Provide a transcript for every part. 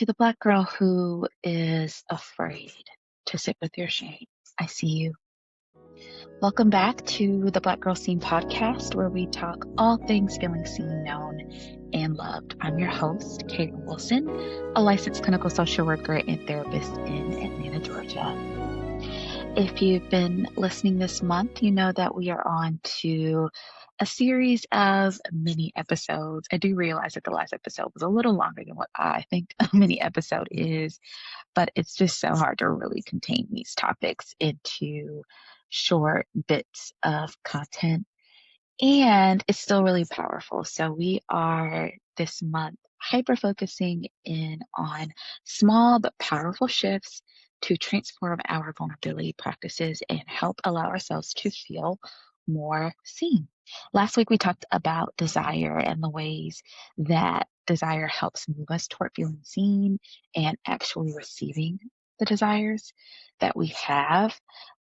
To the Black girl who is afraid to sit with your shame, I see you. Welcome back to the Black Girl Seen podcast, where we talk all things feeling seen, known, and loved. I'm your host, Kate Wilson, a licensed clinical social worker and therapist in Atlanta, Georgia. If you've been listening this month, you know that we are on to a series of mini episodes. I do realize that the last episode was a little longer than what I think a mini episode is, but it's just so hard to really contain these topics into short bits of content. And it's still really powerful. So we are this month hyper focusing in on small but powerful shifts to transform our vulnerability practices and help allow ourselves to feel more seen. Last week, we talked about desire and the ways that desire helps move us toward feeling seen and actually receiving the desires that we have,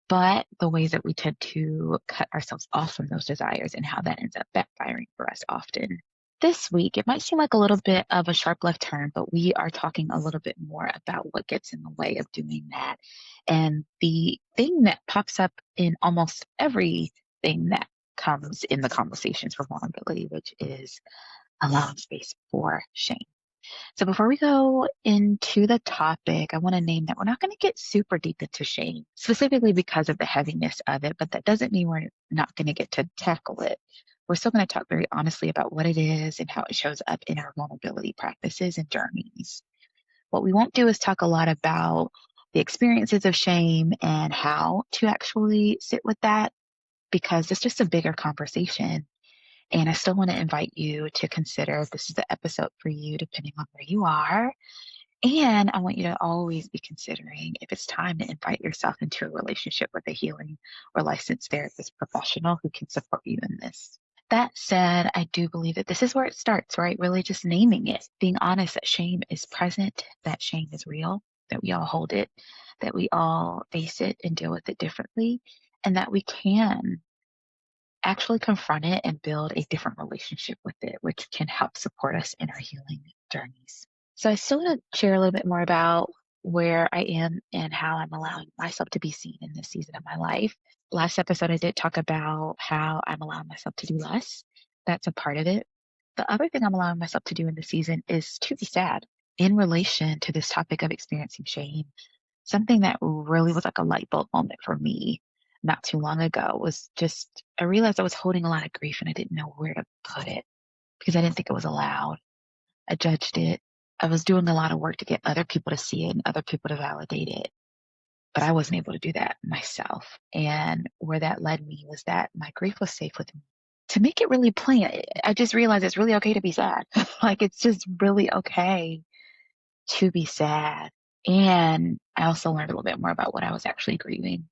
but the ways that we tend to cut ourselves off from those desires and how that ends up backfiring for us often. This week, it might seem like a little bit of a sharp left turn, but we are talking a little bit more about what gets in the way of doing that. And the thing that pops up in almost everything that comes in the conversations for vulnerability, which is allowing space for shame. So before we go into the topic, I want to name that we're not going to get super deep into shame, specifically because of the heaviness of it, but that doesn't mean we're not going to get to tackle it. We're still going to talk very honestly about what it is and how it shows up in our vulnerability practices and journeys. What we won't do is talk a lot about the experiences of shame and how to actually sit with that, because it's just a bigger conversation. And I still want to invite you to consider if this is the episode for you, depending on where you are. And I want you to always be considering if it's time to invite yourself into a relationship with a healing or licensed therapist professional who can support you in this. That said, I do believe that this is where it starts, right? Really just naming it, being honest that shame is present, that shame is real, that we all hold it, that we all face it and deal with it differently, and that we can actually confront it and build a different relationship with it, which can help support us in our healing journeys. So I still want to share a little bit more about where I am and how I'm allowing myself to be seen in this season of my life. Last episode, I did talk about how I'm allowing myself to do less. That's a part of it. The other thing I'm allowing myself to do in this season is to be sad in relation to this topic of experiencing shame. Something that really was like a light bulb moment for me not too long ago was just, I realized I was holding a lot of grief and I didn't know where to put it because I didn't think it was allowed. I judged it. I was doing a lot of work to get other people to see it and other people to validate it, but I wasn't able to do that myself. And where that led me was that my grief was safe with me. To make it really plain, I just realized it's really okay to be sad. Like, it's just really okay to be sad. And I also learned a little bit more about what I was actually grieving.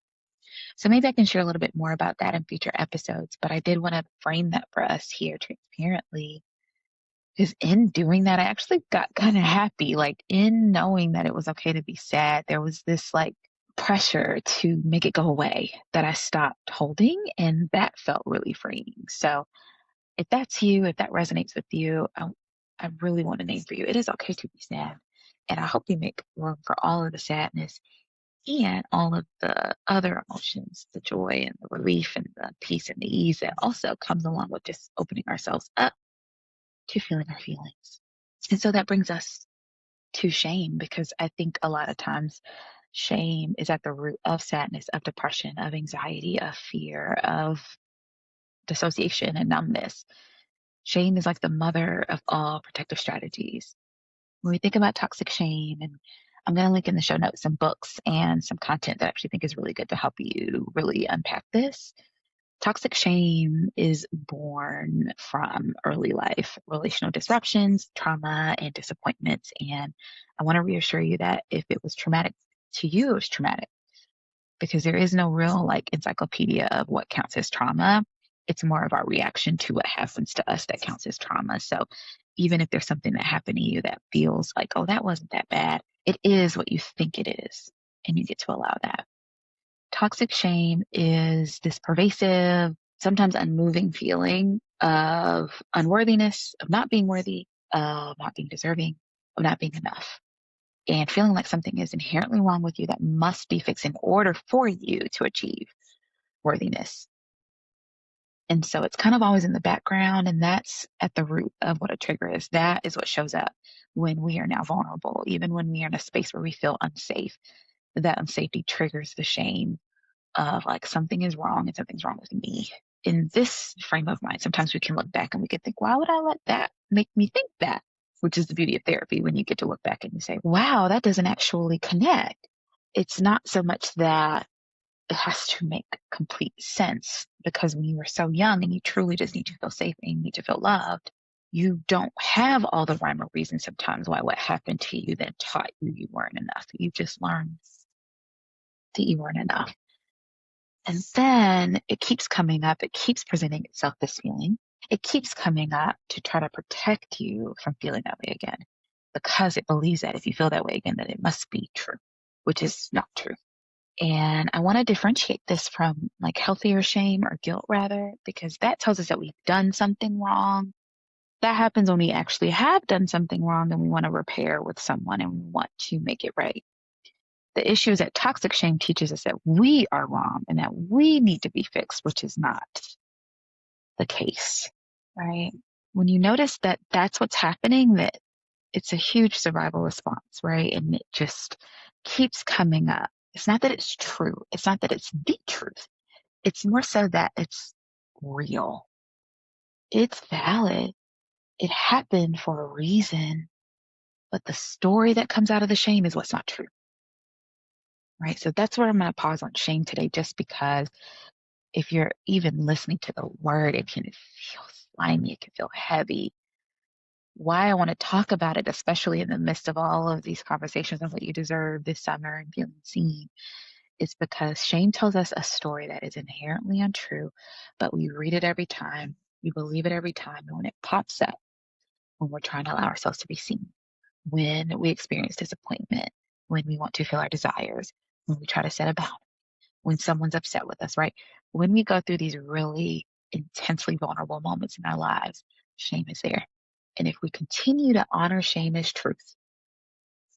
So maybe I can share a little bit more about that in future episodes, but I did want to frame that for us here transparently. Because in doing that, I actually got kind of happy. Like, in knowing that it was okay to be sad, there was this like pressure to make it go away that I stopped holding, and that felt really freeing. So if that's you, if that resonates with you, I really want to name for you. It is okay to be sad. And I hope you make room for all of the sadness and all of the other emotions, the joy and the relief and the peace and the ease that also comes along with just opening ourselves up to feeling our feelings. And so that brings us to shame, because I think a lot of times shame is at the root of sadness, of depression, of anxiety, of fear, of dissociation and numbness. Shame is like the mother of all protective strategies. When we think about toxic shame, and I'm going to link in the show notes some books and some content that I actually think is really good to help you really unpack this. Toxic shame is born from early life relational disruptions, trauma, and disappointments. And I want to reassure you that if it was traumatic to you, it was traumatic, because there is no real like encyclopedia of what counts as trauma. It's more of our reaction to what happens to us that counts as trauma. So even if there's something that happened to you that feels like, oh, that wasn't that bad, it is what you think it is. And you get to allow that. Toxic shame is this pervasive, sometimes unmoving feeling of unworthiness, of not being worthy, of not being deserving, of not being enough. and feeling like something is inherently wrong with you that must be fixed in order for you to achieve worthiness. And so it's kind of always in the background, and that's at the root of what a trigger is. That is what shows up when we are now vulnerable, even when we are in a space where we feel unsafe. That unsafety triggers the shame of like something is wrong and something's wrong with me. In this frame of mind, sometimes we can look back and we can think, why would I let that make me think that? Which is the beauty of therapy, when you get to look back and you say, wow, that doesn't actually connect. It's not so much that it has to make complete sense, because when you were so young and you truly just need to feel safe and you need to feel loved, you don't have all the rhyme or reason sometimes why what happened to you then taught you weren't enough. You just learned that you weren't enough. And then it keeps coming up. It keeps presenting itself, this feeling. It keeps coming up to try to protect you from feeling that way again, because it believes that if you feel that way again, then it must be true, which is not true. And I want to differentiate this from like healthier shame or guilt, rather, because that tells us that we've done something wrong. That happens when we actually have done something wrong and we want to repair with someone and we want to make it right. The issue is that toxic shame teaches us that we are wrong and that we need to be fixed, which is not the case, right? When you notice that that's what's happening, that it's a huge survival response, right? And it just keeps coming up. It's not that it's true. It's not that it's the truth. It's more so that it's real. It's valid. It happened for a reason, but the story that comes out of the shame is what's not true, right? So that's where I'm going to pause on shame today, just because if you're even listening to the word, it can feel slimy, it can feel heavy. Why I want to talk about it, especially in the midst of all of these conversations on what you deserve this summer and feeling seen, is because shame tells us a story that is inherently untrue, but we read it every time, we believe it every time, and when it pops up, when we're trying to allow ourselves to be seen, when we experience disappointment, when we want to feel our desires, when we try to set a boundary, when someone's upset with us, right? When we go through these really intensely vulnerable moments in our lives, shame is there. And if we continue to honor shame as truth,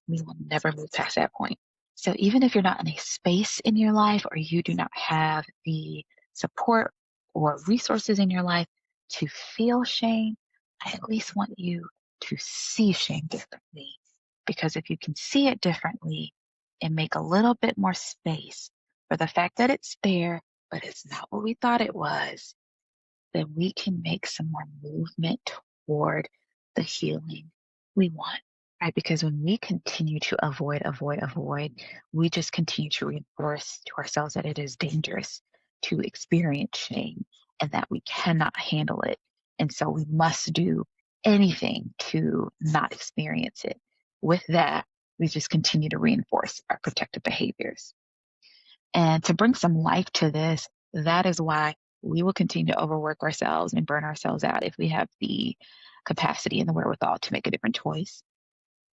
we will never move past that point. So even if you're not in a space in your life, or you do not have the support or resources in your life to feel shame, I at least want you to see shame differently. Because if you can see it differently and make a little bit more space for the fact that it's there, but it's not what we thought it was, then we can make some more movement toward the healing we want, right? Because when we continue to avoid, we just continue to reinforce to ourselves that it is dangerous to experience shame and that we cannot handle it. And so we must do anything to not experience it. With that, we just continue to reinforce our protective behaviors. And to bring some life to this, that is why we will continue to overwork ourselves and burn ourselves out if we have the capacity and the wherewithal to make a different choice,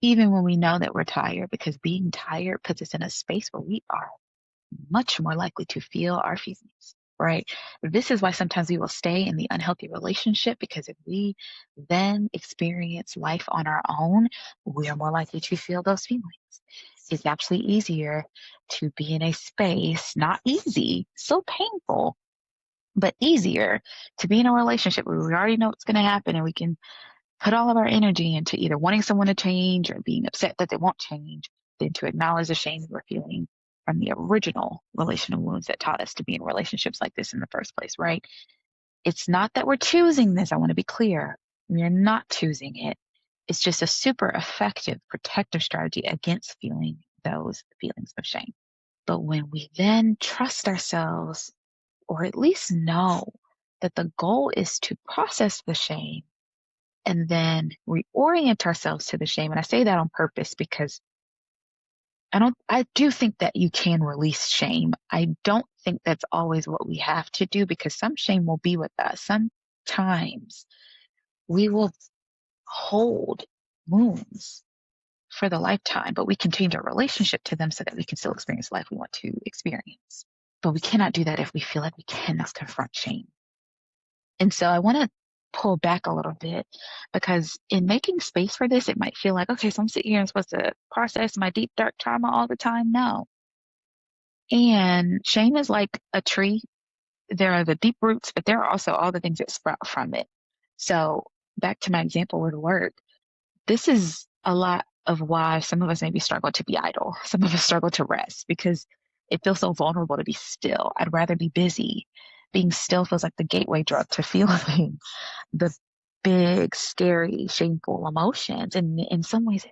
even when we know that we're tired, because being tired puts us in a space where we are much more likely to feel our feelings, right? This is why sometimes we will stay in the unhealthy relationship, because if we then experience life on our own, we are more likely to feel those feelings. It's actually easier to be in a space, not easy, so painful, but easier to be in a relationship where we already know what's going to happen and we can put all of our energy into either wanting someone to change or being upset that they won't change, than to acknowledge the shame we're feeling from the original relational wounds that taught us to be in relationships like this in the first place, right? It's not that we're choosing this. I want to be clear. We are not choosing it. It's just a super effective protective strategy against feeling those feelings of shame. But when we then trust ourselves, or at least know that the goal is to process the shame and then reorient ourselves to the shame. And I say that on purpose because I do think that you can release shame. I don't think that's always what we have to do, because some shame will be with us. Sometimes we will hold wounds for the lifetime, but we can change our relationship to them so that we can still experience life we want to experience. But we cannot do that if we feel like we cannot confront shame. And so I want to pull back a little bit, because in making space for this, it might feel like, okay, so I'm sitting here and supposed to process my deep, dark trauma all the time. No. And shame is like a tree. There are the deep roots, but there are also all the things that sprout from it. So back to my example with work, this is a lot of why some of us maybe struggle to be idle. Some of us struggle to rest because it feels so vulnerable to be still. I'd rather be busy. Being still feels like the gateway drug to feeling the big, scary, shameful emotions. And in some ways,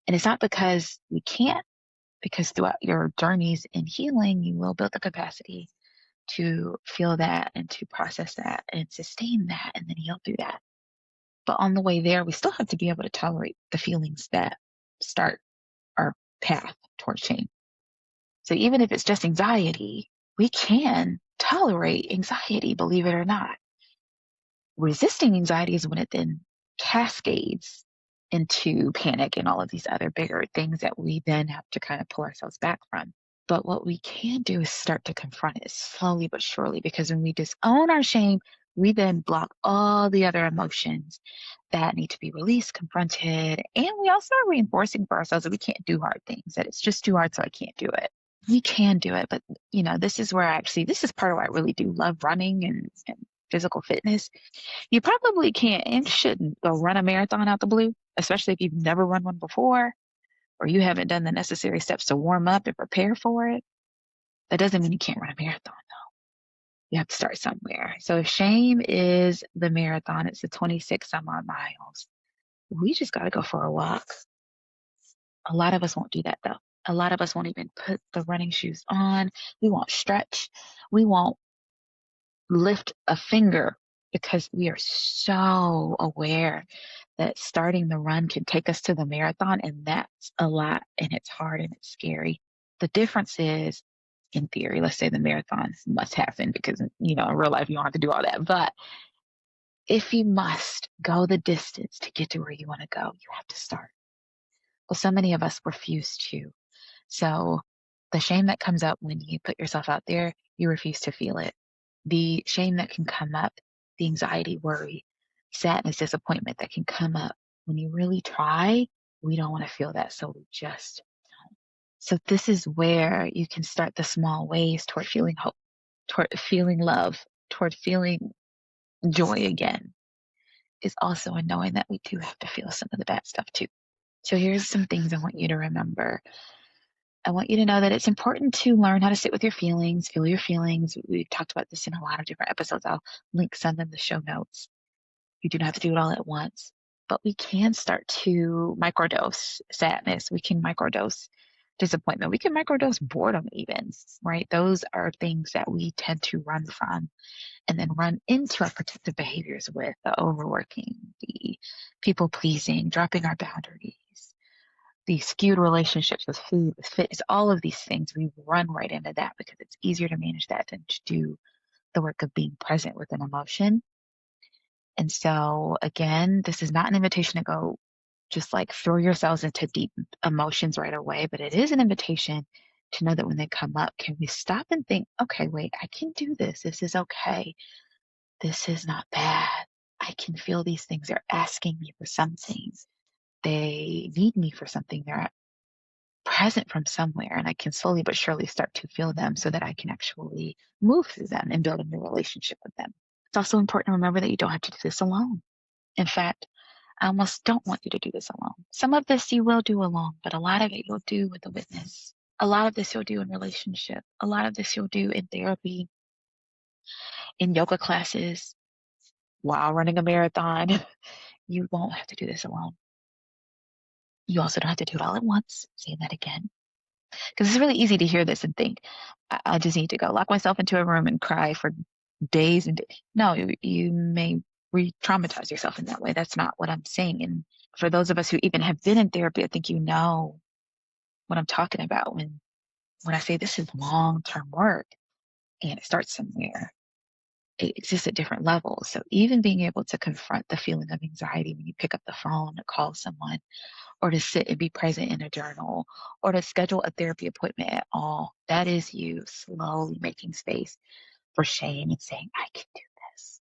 and it's not because we can't, because throughout your journeys in healing, you will build the capacity to feel that and to process that and sustain that and then heal through that. But on the way there, we still have to be able to tolerate the feelings that start our path towards shame. So even if it's just anxiety, we can tolerate anxiety, believe it or not. Resisting anxiety is when it then cascades into panic and all of these other bigger things that we then have to kind of pull ourselves back from. But what we can do is start to confront it slowly but surely, because when we disown our shame, we then block all the other emotions that need to be released, confronted. And we also are reinforcing for ourselves that we can't do hard things, that it's just too hard, so I can't do it. We can do it. But, this is where this is part of why I really do love running and physical fitness. You probably can't and shouldn't go run a marathon out the blue, especially if you've never run one before or you haven't done the necessary steps to warm up and prepare for it. That doesn't mean you can't run a marathon, though. You have to start somewhere. So if shame is the marathon, it's the 26 some odd miles. We just got to go for a walk. A lot of us won't do that, though. A lot of us won't even put the running shoes on. We won't stretch. We won't lift a finger because we are so aware that starting the run can take us to the marathon, and that's a lot, and it's hard and it's scary. The difference is, in theory, let's say the marathon must happen because, in real life, you don't have to do all that. But if you must go the distance to get to where you want to go, you have to start. Well, so many of us refuse to. So the shame that comes up when you put yourself out there, you refuse to feel it. The shame that can come up, the anxiety, worry, sadness, disappointment that can come up when you really try, we don't want to feel that. So we just don't. So this is where you can start the small ways toward feeling hope, toward feeling love, toward feeling joy again, is also in knowing that we do have to feel some of the bad stuff too. So here's some things I want you to remember. I want you to know that it's important to learn how to sit with your feelings, feel your feelings. We've talked about this in a lot of different episodes. I'll link some in the show notes. You do not have to do it all at once, but we can start to microdose sadness. We can microdose disappointment. We can microdose boredom even, right? Those are things that we tend to run from and then run into our protective behaviors with: the overworking, the people pleasing, dropping our boundaries, the skewed relationships with food, with fitness, all of these things. We run right into that because it's easier to manage that than to do the work of being present with an emotion. And so again, this is not an invitation to go just like throw yourselves into deep emotions right away, but it is an invitation to know that when they come up, can we stop and think, okay, wait, I can do this. This is okay. This is not bad. I can feel these things. They're asking me for something. They need me for something. They're present from somewhere, and I can slowly but surely start to feel them so that I can actually move through them and build a new relationship with them. It's also important to remember that you don't have to do this alone. In fact, I almost don't want you to do this alone. Some of this you will do alone, but a lot of it you'll do with a witness. A lot of this you'll do in relationship. A lot of this you'll do in therapy, in yoga classes, while running a marathon. You won't have to do this alone. You also don't have to do it all at once. Say that again. Because it's really easy to hear this and think, I just need to go lock myself into a room and cry for days and days. No, you may re-traumatize yourself in that way. That's not what I'm saying. And for those of us who even have been in therapy, I think you know what I'm talking about when I say this is long-term work and it starts somewhere. It exists at different levels. So even being able to confront the feeling of anxiety when you pick up the phone to call someone, or to sit and be present in a journal, or to schedule a therapy appointment at all, that is you slowly making space for shame and saying, I can do this.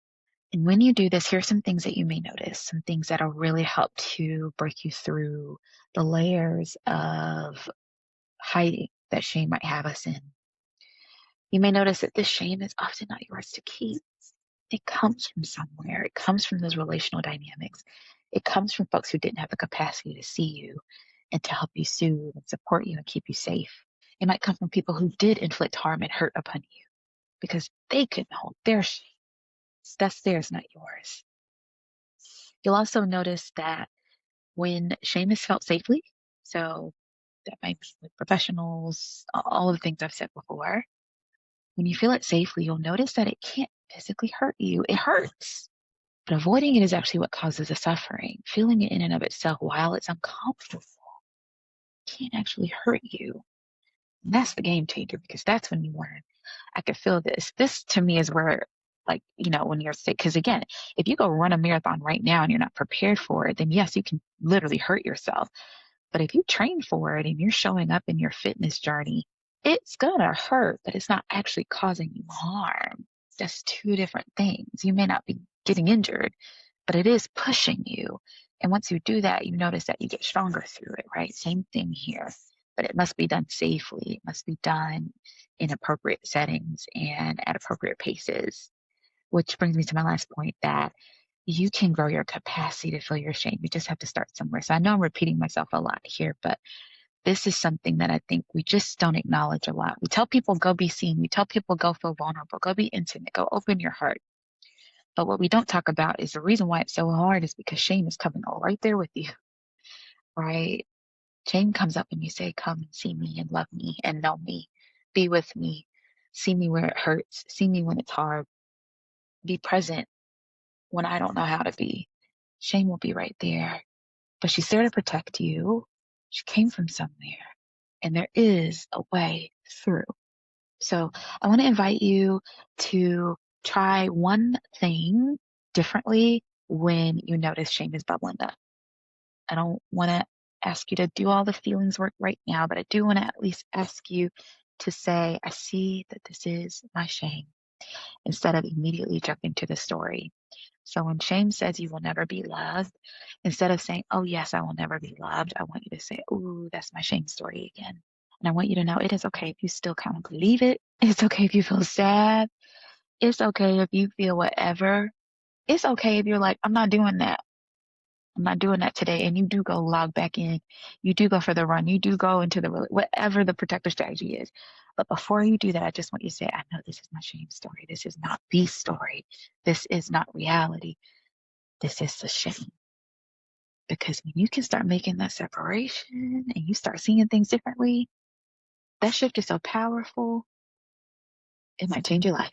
And when you do this, here's some things that you may notice, some things that'll really help to break you through the layers of hiding that shame might have us in. You may notice that this shame is often not yours to keep. It comes from somewhere. It comes from those relational dynamics. It comes from folks who didn't have the capacity to see you and to help you soothe and support you and keep you safe. It might come from people who did inflict harm and hurt upon you because they couldn't hold their shame. That's theirs, not yours. You'll also notice that when shame is felt safely, so that might be with professionals, all of the things I've said before. When you feel it safely, you'll notice that it can't physically hurt you. It hurts, but avoiding it is actually what causes the suffering. Feeling it in and of itself, while it's uncomfortable, can't actually hurt you. And that's the game changer because that's when you learn, I could feel this. This to me is where, like, when you're sick, because again, if you go run a marathon right now and you're not prepared for it, then yes, you can literally hurt yourself. But if you train for it and you're showing up in your fitness journey, it's gonna hurt, but it's not actually causing you harm. That's two different things. You may not be getting injured, but it is pushing you. And once you do that, you notice that you get stronger through it, right? Same thing here, but it must be done safely. It must be done in appropriate settings and at appropriate paces, which brings me to my last point that you can grow your capacity to feel your shame. You just have to start somewhere. So I know I'm repeating myself a lot here, but this is something that I think we just don't acknowledge a lot. We tell people go be seen. We tell people go feel vulnerable, go be intimate, go open your heart. But what we don't talk about is the reason why it's so hard is because shame is coming right there with you, right? Shame comes up and you say, come and see me and love me and know me, be with me, see me where it hurts, see me when it's hard, be present when I don't know how to be. Shame will be right there, but she's there to protect you. She came from somewhere, and there is a way through. So I want to invite you to try one thing differently when you notice shame is bubbling up. I don't want to ask you to do all the feelings work right now, but I do want to at least ask you to say, I see that this is my shame, instead of immediately jumping to the story. So when shame says you will never be loved, instead of saying, oh, yes, I will never be loved, I want you to say, ooh, that's my shame story again. And I want you to know it is okay if you still kind of believe it. It's okay if you feel sad. It's okay if you feel whatever. It's okay if you're like, I'm not doing that. I'm not doing that today. And you do go log back in. You do go for the run. You do go into whatever the protective strategy is. But before you do that, I just want you to say, I know this is my shame story. This is not the story. This is not reality. This is the shame. Because when you can start making that separation and you start seeing things differently, that shift is so powerful, it might change your life.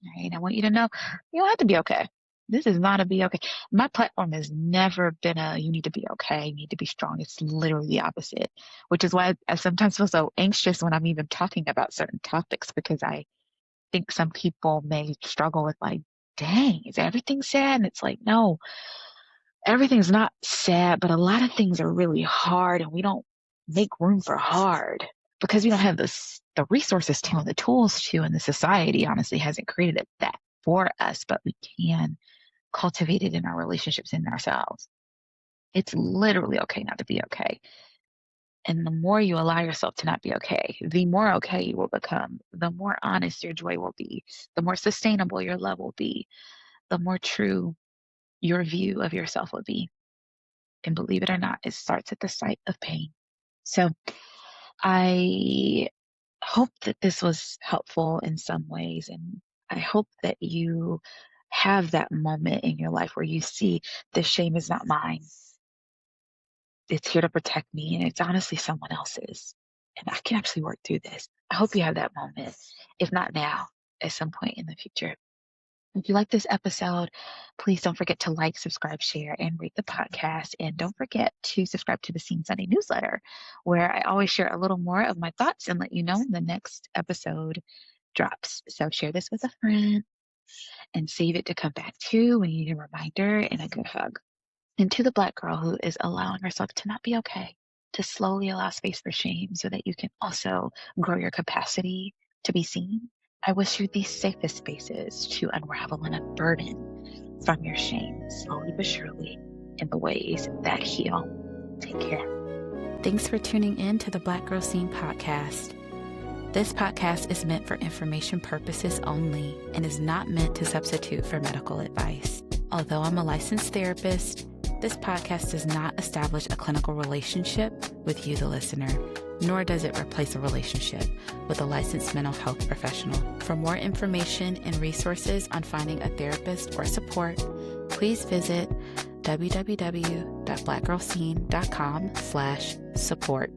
Right? I want you to know you don't have to be okay. This is not a be okay. My platform has never been a you need to be okay, you need to be strong. It's literally the opposite, which is why I sometimes feel so anxious when I'm even talking about certain topics because I think some people may struggle with like, dang, is everything sad? And it's like, no, everything's not sad, but a lot of things are really hard and we don't make room for hard because we don't have the resources to and the tools to, and the society honestly hasn't created that for us, but we can cultivate it in our relationships in ourselves. It's literally okay not to be okay. And the more you allow yourself to not be okay, the more okay you will become, the more honest your joy will be, the more sustainable your love will be, the more true your view of yourself will be. And believe it or not, it starts at the site of pain. So I hope that this was helpful in some ways. And I hope that you have that moment in your life where you see this shame is not mine. It's here to protect me. And it's honestly someone else's. And I can actually work through this. I hope you have that moment, if not now, at some point in the future. If you like this episode, please don't forget to like, subscribe, share, and rate the podcast. And don't forget to subscribe to the Scene Sunday newsletter, where I always share a little more of my thoughts and let you know when the next episode drops. So share this with a friend and save it to come back to when you need a reminder and a good hug. And to the Black girl who is allowing herself to not be okay, to slowly allow space for shame so that you can also grow your capacity to be seen, I wish you these safest spaces to unravel and unburden from your shame slowly but surely in the ways that heal. Take care. Thanks for tuning in to the Black Girl Scene podcast. This podcast is meant for information purposes only and is not meant to substitute for medical advice. Although I'm a licensed therapist, this podcast does not establish a clinical relationship with you, the listener, nor does it replace a relationship with a licensed mental health professional. For more information and resources on finding a therapist or support, please visit www.blackgirlscene.com/support.